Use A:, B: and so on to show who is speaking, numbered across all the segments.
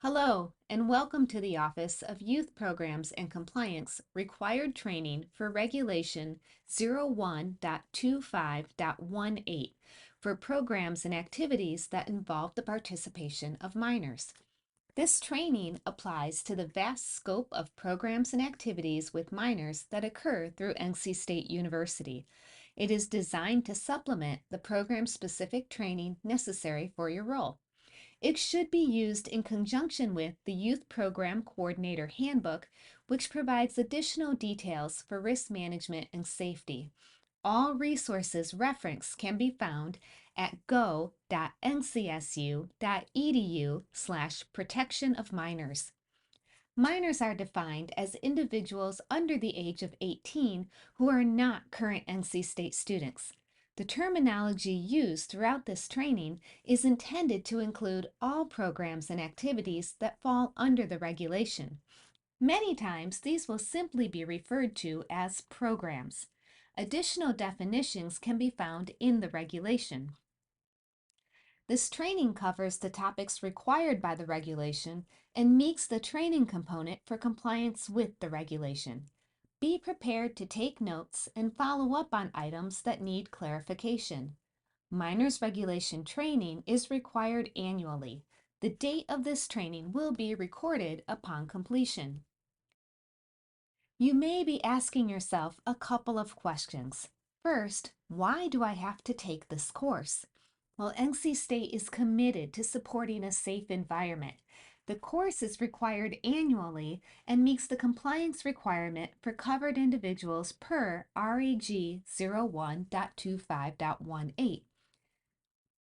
A: Hello, and welcome to the Office of Youth Programs and Compliance Required Training for Regulation 01.25.18 for programs and activities that involve the participation of minors. This training applies to the vast scope of programs and activities with minors that occur through NC State University. It is designed to supplement the program-specific training necessary for your role. It should be used in conjunction with the Youth Program Coordinator Handbook, which provides additional details for risk management and safety. All resources referenced can be found at go.ncsu.edu/protection of minors. Minors are defined as individuals under the age of 18 who are not current NC State students. The terminology used throughout this training is intended to include all programs and activities that fall under the regulation. Many times, these will simply be referred to as programs. Additional definitions can be found in the regulation. This training covers the topics required by the regulation and meets the training component for compliance with the regulation. Be prepared to take notes and follow up on items that need clarification. Minors regulation training is required annually. The date of this training will be recorded upon completion. You may be asking yourself a couple of questions. First, why do I have to take this course? Well, NC State is committed to supporting a safe environment. The course is required annually and meets the compliance requirement for covered individuals per REG 01.25.18.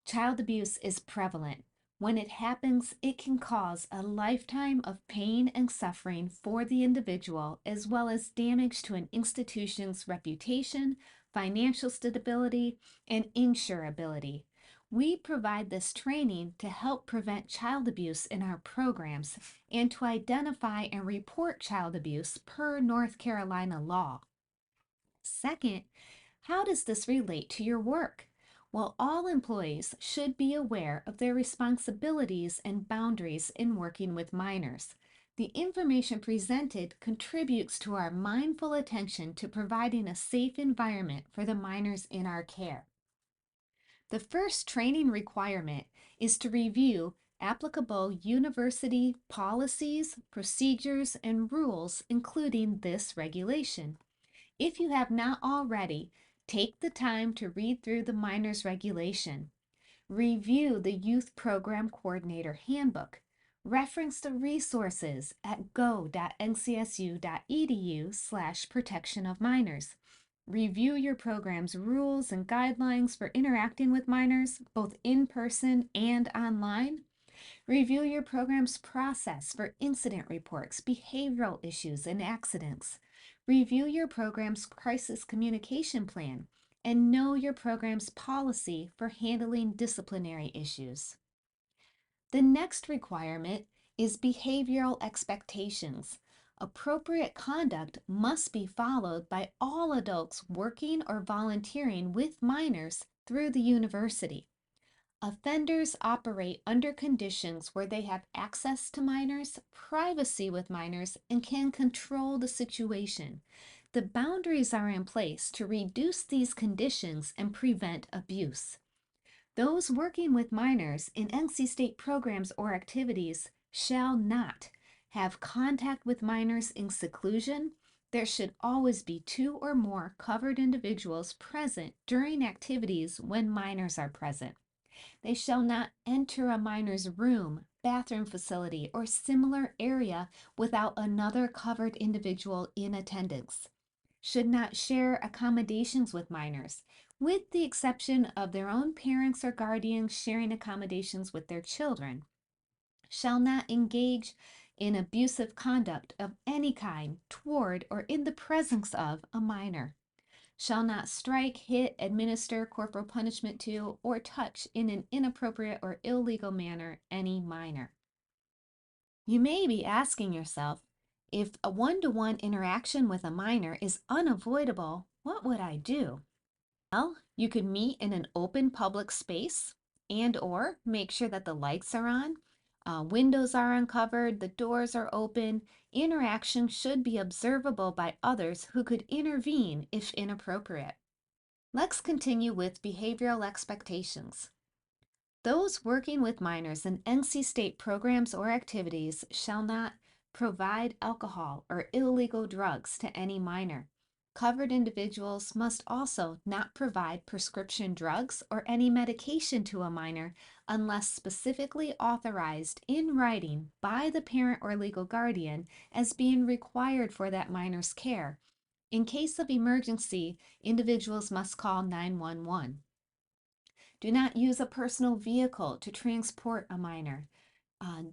A: Child abuse is prevalent. When it happens, it can cause a lifetime of pain and suffering for the individual, as well as damage to an institution's reputation, financial stability, and insurability. We provide this training to help prevent child abuse in our programs and to identify and report child abuse per North Carolina law. Second, how does this relate to your work? Well, all employees should be aware of their responsibilities and boundaries in working with minors. The information presented contributes to our mindful attention to providing a safe environment for the minors in our care. The first training requirement is to review applicable university policies, procedures, and rules, including this regulation. If you have not already, take the time to read through the minors regulation. Review the Youth Program Coordinator Handbook. Reference the resources at go.ncsu.edu/protection of minors. Review your program's rules and guidelines for interacting with minors, both in person and online. Review your program's process for incident reports, behavioral issues, and accidents. Review your program's crisis communication plan and know your program's policy for handling disciplinary issues. The next requirement is behavioral expectations. Appropriate conduct must be followed by all adults working or volunteering with minors through the university. Offenders operate under conditions where they have access to minors, privacy with minors, and can control the situation. The boundaries are in place to reduce these conditions and prevent abuse. Those working with minors in NC State programs or activities shall not have contact with minors in seclusion. There should always be 2 or more covered individuals present during activities when minors are present. They shall not enter a minor's room, bathroom facility, or similar area without another covered individual in attendance. Should not share accommodations with minors, with the exception of their own parents or guardians sharing accommodations with their children. Shall not engage in abusive conduct of any kind toward or in the presence of a minor. Shall not strike, hit, administer corporal punishment to, or touch in an inappropriate or illegal manner any minor. You may be asking yourself, if a one-to-one interaction with a minor is unavoidable, what would I do? Well, you could meet in an open public space and or make sure that the lights are on. Windows are uncovered, the doors are open. Interaction should be observable by others who could intervene if inappropriate. Let's continue with behavioral expectations. Those working with minors in NC State programs or activities shall not provide alcohol or illegal drugs to any minor. Covered individuals must also not provide prescription drugs or any medication to a minor unless specifically authorized in writing by the parent or legal guardian as being required for that minor's care. In case of emergency, individuals must call 911. Do not use a personal vehicle to transport a minor.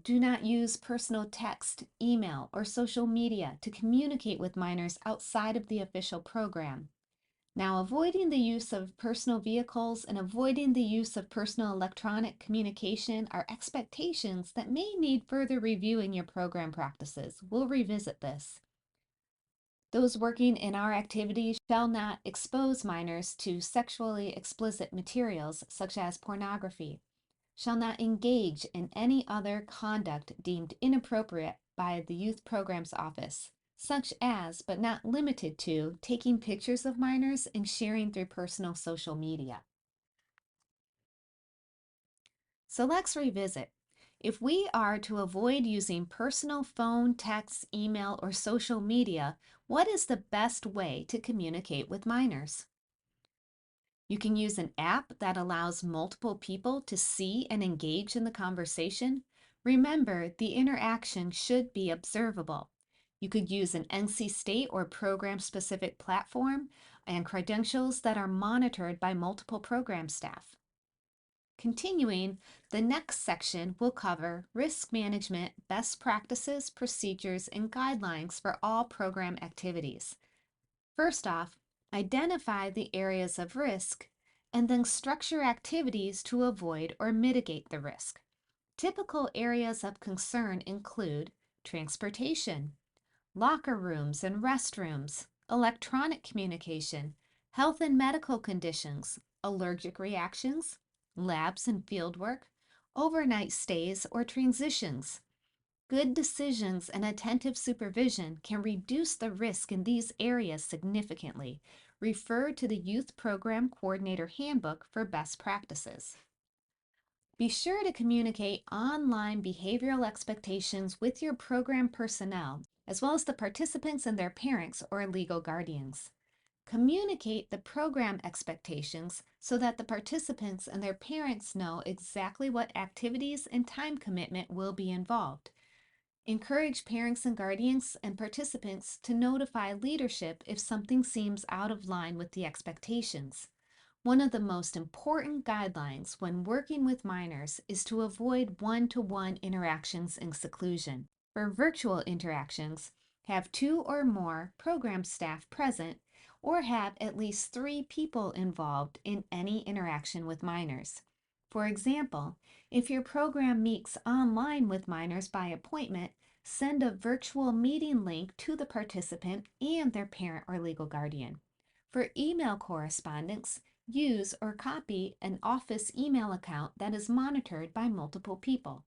A: Do not use personal text, email, or social media to communicate with minors outside of the official program. Now, avoiding the use of personal vehicles and avoiding the use of personal electronic communication are expectations that may need further review in your program practices. We'll revisit this. Those working in our activities shall not expose minors to sexually explicit materials such as pornography, shall not engage in any other conduct deemed inappropriate by the Youth Programs Office, such as, but not limited to, taking pictures of minors and sharing through personal social media. So let's revisit. If we are to avoid using personal phone, text, email, or social media, what is the best way to communicate with minors? You can use an app that allows multiple people to see and engage in the conversation. Remember, the interaction should be observable. You could use an NC State or program-specific platform and credentials that are monitored by multiple program staff. Continuing, the next section will cover risk management, best practices, procedures, and guidelines for all program activities. First off, identify the areas of risk and then structure activities to avoid or mitigate the risk. Typical areas of concern include transportation, locker rooms and restrooms, electronic communication, health and medical conditions, allergic reactions, labs and fieldwork, overnight stays or transitions. Good decisions and attentive supervision can reduce the risk in these areas significantly. Refer to the Youth Program Coordinator Handbook for best practices. Be sure to communicate online behavioral expectations with your program personnel, as well as the participants and their parents or legal guardians. Communicate the program expectations so that the participants and their parents know exactly what activities and time commitment will be involved. Encourage parents and guardians and participants to notify leadership if something seems out of line with the expectations. One of the most important guidelines when working with minors is to avoid one-to-one interactions in seclusion. For virtual interactions, have 2 or more program staff present or have at least 3 people involved in any interaction with minors. For example, if your program meets online with minors by appointment, send a virtual meeting link to the participant and their parent or legal guardian. For email correspondence, use or copy an office email account that is monitored by multiple people.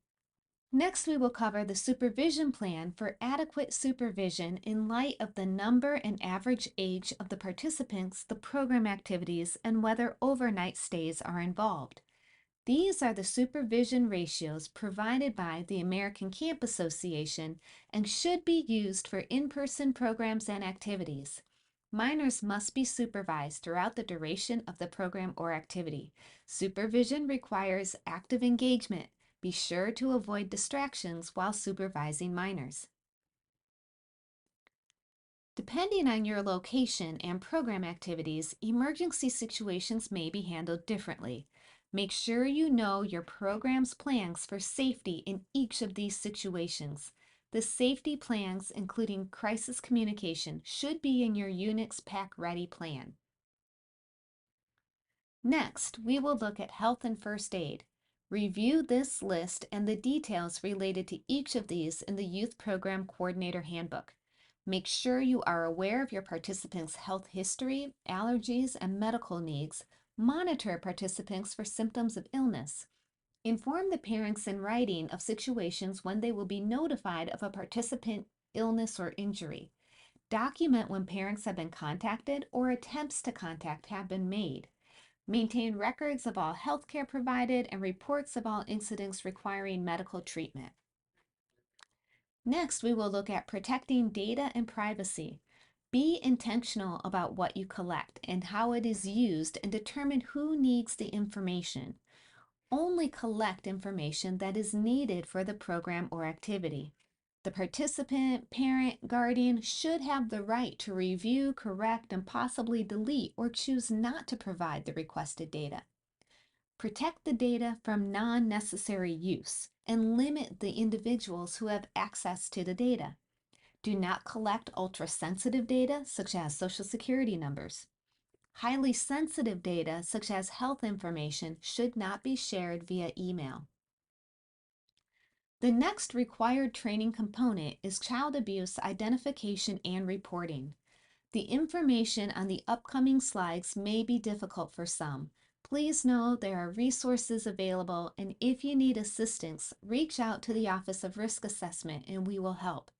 A: Next, we will cover the supervision plan for adequate supervision in light of the number and average age of the participants, the program activities, and whether overnight stays are involved. These are the supervision ratios provided by the American Camp Association and should be used for in-person programs and activities. Minors must be supervised throughout the duration of the program or activity. Supervision requires active engagement. Be sure to avoid distractions while supervising minors. Depending on your location and program activities, emergency situations may be handled differently. Make sure you know your program's plans for safety in each of these situations. The safety plans, including crisis communication, should be in your Unix Pack Ready plan. Next, we will look at health and first aid. Review this list and the details related to each of these in the Youth Program Coordinator Handbook. Make sure you are aware of your participants' health history, allergies, and medical needs. Monitor participants for symptoms of illness. Inform the parents in writing of situations when they will be notified of a participant illness or injury. Document when parents have been contacted or attempts to contact have been made. Maintain records of all healthcare provided and reports of all incidents requiring medical treatment. Next, we will look at protecting data and privacy. Be intentional about what you collect and how it is used and determine who needs the information. Only collect information that is needed for the program or activity. The participant, parent, guardian should have the right to review, correct, and possibly delete or choose not to provide the requested data. Protect the data from non-necessary use and limit the individuals who have access to the data. Do not collect ultra-sensitive data, such as Social Security numbers. Highly sensitive data, such as health information, should not be shared via email. The next required training component is child abuse identification and reporting. The information on the upcoming slides may be difficult for some. Please know there are resources available, and if you need assistance, reach out to the Office of Risk Assessment and we will help.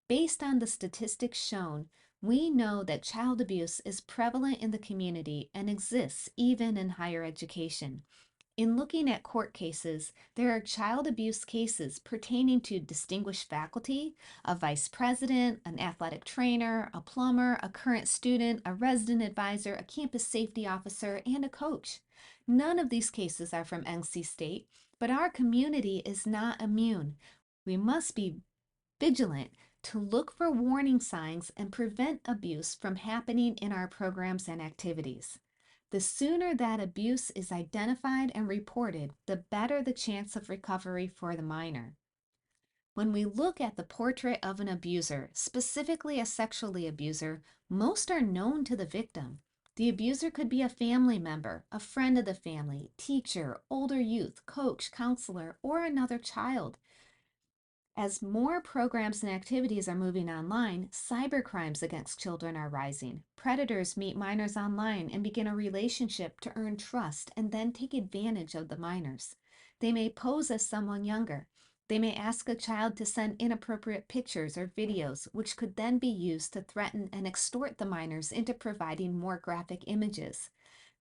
A: Based on the statistics shown, we know that child abuse is prevalent in the community and exists even in higher education. In looking at court cases, there are child abuse cases pertaining to distinguished faculty, a vice president, an athletic trainer, a plumber, a current student, a resident advisor, a campus safety officer, and a coach. None of these cases are from NC State, but our community is not immune. We must be vigilant to look for warning signs and prevent abuse from happening in our programs and activities. The sooner that abuse is identified and reported, the better the chance of recovery for the minor. When we look at the portrait of an abuser, specifically a sexually abuser, most are known to the victim. The abuser could be a family member, a friend of the family, teacher, older youth, coach, counselor, or another child. As more programs and activities are moving online, cybercrimes against children are rising. Predators meet minors online and begin a relationship to earn trust and then take advantage of the minors. They may pose as someone younger. They may ask a child to send inappropriate pictures or videos, which could then be used to threaten and extort the minors into providing more graphic images.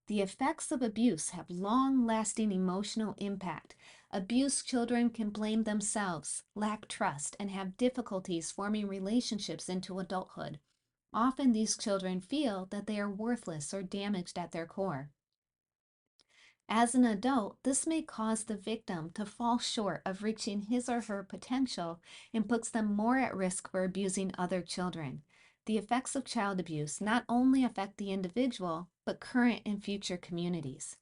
A: The effects of abuse have long-lasting emotional impact. Abused children can blame themselves, lack trust, and have difficulties forming relationships into adulthood. Often these children feel that they are worthless or damaged at their core. As an adult, this may cause the victim to fall short of reaching his or her potential and puts them more at risk for abusing other children. The effects of child abuse not only affect the individual, but current and future communities.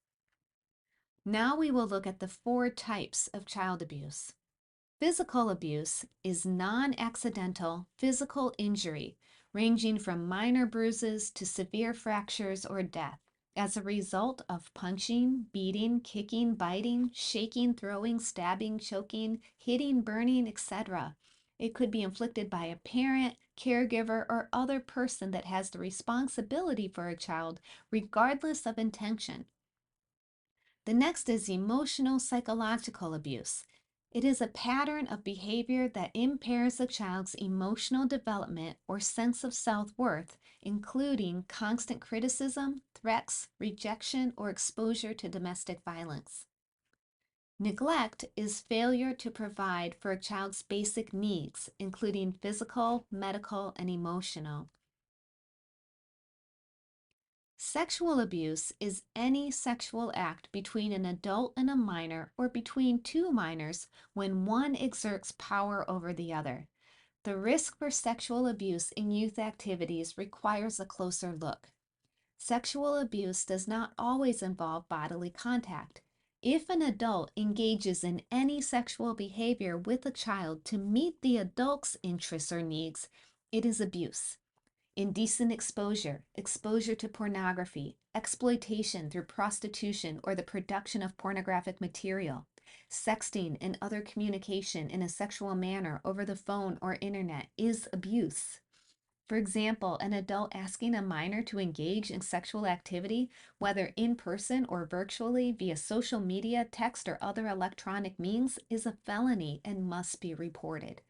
A: Now we will look at the 4 types of child abuse. Physical abuse is non-accidental physical injury, ranging from minor bruises to severe fractures or death, as a result of punching, beating, kicking, biting, shaking, throwing, stabbing, choking, hitting, burning, etc. It could be inflicted by a parent, caregiver, or other person that has the responsibility for a child, regardless of intention. The next is emotional psychological abuse. It is a pattern of behavior that impairs a child's emotional development or sense of self-worth, including constant criticism, threats, rejection, or exposure to domestic violence. Neglect is failure to provide for a child's basic needs, including physical, medical, and emotional. Sexual abuse is any sexual act between an adult and a minor or between 2 minors when one exerts power over the other. The risk for sexual abuse in youth activities requires a closer look. Sexual abuse does not always involve bodily contact. If an adult engages in any sexual behavior with a child to meet the adult's interests or needs, it is abuse. Indecent exposure, exposure to pornography, exploitation through prostitution or the production of pornographic material, sexting and other communication in a sexual manner over the phone or internet is abuse. For example, an adult asking a minor to engage in sexual activity, whether in person or virtually via social media, text, or other electronic means, is a felony and must be reported.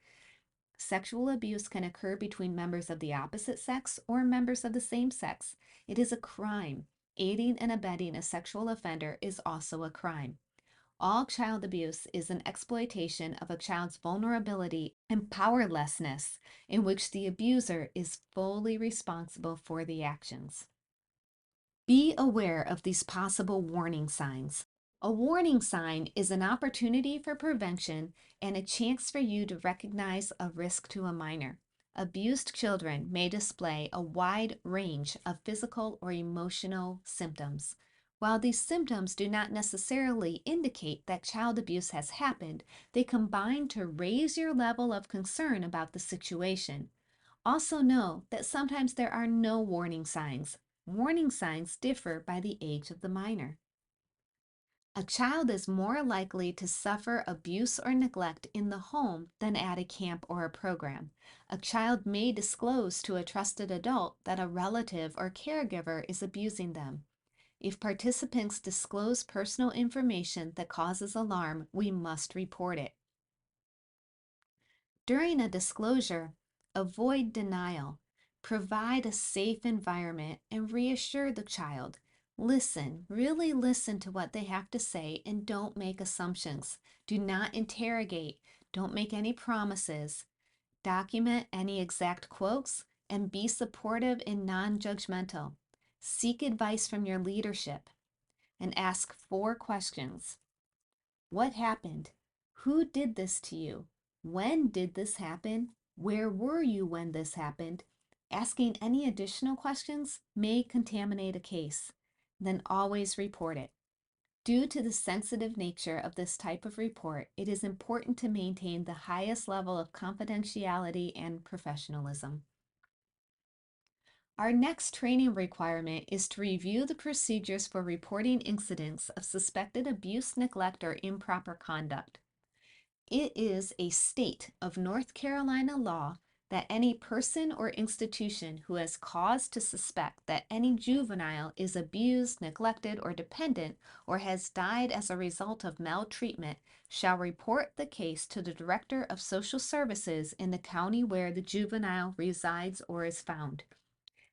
A: Sexual abuse can occur between members of the opposite sex or members of the same sex. It is a crime. Aiding and abetting a sexual offender is also a crime. All child abuse is an exploitation of a child's vulnerability and powerlessness in which the abuser is fully responsible for the actions. Be aware of these possible warning signs. A warning sign is an opportunity for prevention and a chance for you to recognize a risk to a minor. Abused children may display a wide range of physical or emotional symptoms. While these symptoms do not necessarily indicate that child abuse has happened, they combine to raise your level of concern about the situation. Also know that sometimes there are no warning signs. Warning signs differ by the age of the minor. A child is more likely to suffer abuse or neglect in the home than at a camp or a program. A child may disclose to a trusted adult that a relative or caregiver is abusing them. If participants disclose personal information that causes alarm, we must report it. During a disclosure, avoid denial. Provide a safe environment and reassure the child. Listen, really listen to what they have to say and don't make assumptions. Do not interrogate. Don't make any promises. Document any exact quotes and be supportive and non judgmental. Seek advice from your leadership and ask 4 questions. What happened? Who did this to you? When did this happen? Where were you when this happened? Asking any additional questions may contaminate a case. Then always report it. Due to the sensitive nature of this type of report, it is important to maintain the highest level of confidentiality and professionalism. Our next training requirement is to review the procedures for reporting incidents of suspected abuse, neglect, or improper conduct. It is a state of North Carolina law that any person or institution who has cause to suspect that any juvenile is abused, neglected, or dependent, or has died as a result of maltreatment shall report the case to the Director of Social Services in the county where the juvenile resides or is found.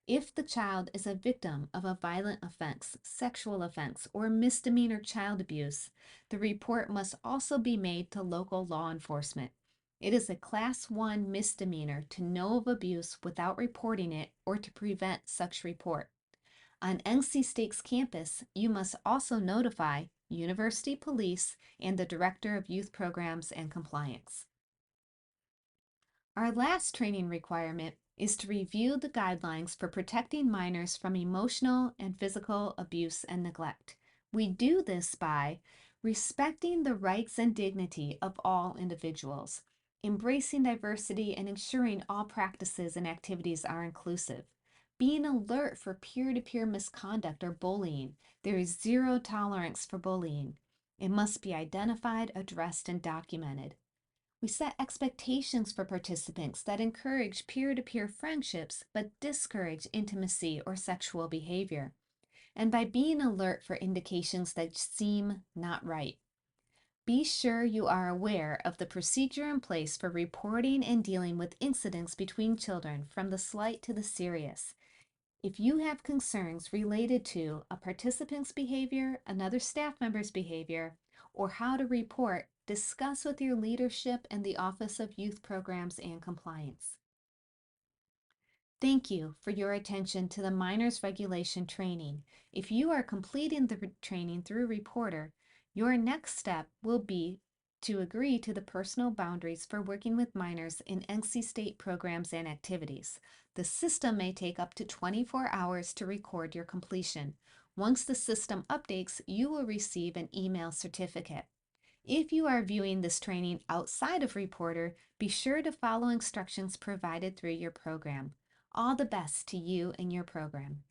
A: If the child is a victim of a violent offense, sexual offense, or misdemeanor child abuse, the report must also be made to local law enforcement. It is a Class 1 misdemeanor to know of abuse without reporting it or to prevent such report. On NC State's campus, you must also notify University Police and the Director of Youth Programs and Compliance. Our last training requirement is to review the guidelines for protecting minors from emotional and physical abuse and neglect. We do this by respecting the rights and dignity of all individuals, embracing diversity and ensuring all practices and activities are inclusive, being alert for peer-to-peer misconduct or bullying. There is zero tolerance for bullying. It must be identified, addressed, and documented. We set expectations for participants that encourage peer-to-peer friendships but discourage intimacy or sexual behavior, and by being alert for indications that seem not right. Be sure you are aware of the procedure in place for reporting and dealing with incidents between children from the slight to the serious. If you have concerns related to a participant's behavior, another staff member's behavior, or how to report, discuss with your leadership and the Office of Youth Programs and Compliance. Thank you for your attention to the Minors Regulation Training. If you are completing the training through Reporter, your next step will be to agree to the personal boundaries for working with minors in NC State programs and activities. The system may take up to 24 hours to record your completion. Once the system updates, you will receive an email certificate. If you are viewing this training outside of Reporter, be sure to follow instructions provided through your program. All the best to you and your program.